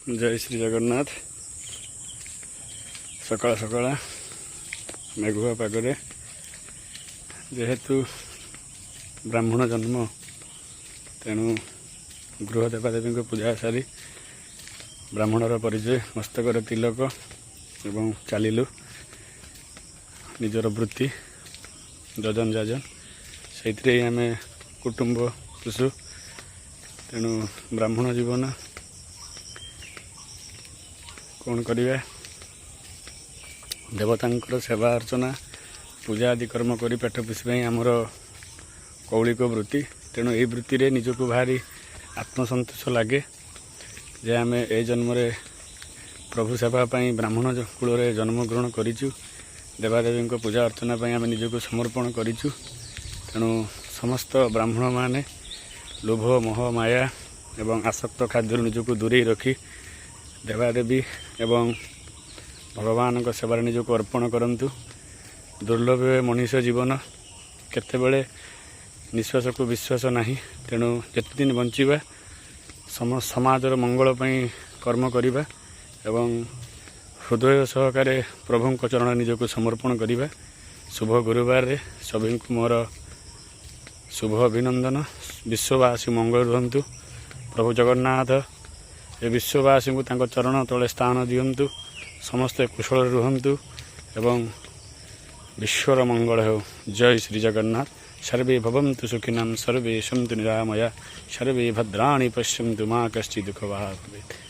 जय श्री जगन्नाथ। सकाळ सकाळ मेघुआ पागरे जेहेतु ब्राह्मण जन्म तेणु गृह देवादेवी पूजा सारी ब्राह्मणर परिचय मस्तकर तिलक एवं चलू निजर वृत्ति जजन जाजन से आम कुटुंब पोषु तेणु ब्राह्मण जीवन कौन करिया देवतांकर सेवा अर्चना पूजा आदि कर्म करी पेट पोषिबा आमर कौलिक वृत्ति तेणु यही वृत्ति रे निजको भारी आत्मसंतोष लगे जे आम ए जन्म प्रभु सेवा ब्राह्मण कूल जन्म ग्रहण करूँ देवादेवी पूजा अर्चना आम निजको समर्पण करूँ तेणु समस्त ब्राह्मण माने लोभ मोह माया एवं आसक्त खाद्य निजको दूरे रखी देवादेवी एवं भगवान सेवार निजको अर्पण करंतु। दुर्लभ मनुष्य जीवन केतेबेले निश्वास को विश्वास नहीं तेणु जिते दिन बंचा समाजर मंगल कर्म करवा एवं हृदय सहकार प्रभु चरण निजको समर्पण करवा। शुभ गुरुवार रे सभी मोर शुभ अभिनंदन। विश्ववासी मंगल रुहंतु। प्रभु जगन्नाथ ए विश्ववासी को चरण तले स्थान दियंतु। समस्ते कुशल रुहंतु एवं विश्वर मंगल हो। जय श्री जगन्नाथ। सर्वे भवन्तु सुखिनः सर्वे सन्तु निरामया सर्वे भद्राणि पश्यन्तु मा कश्चित् दुःखभाग् भवेत्।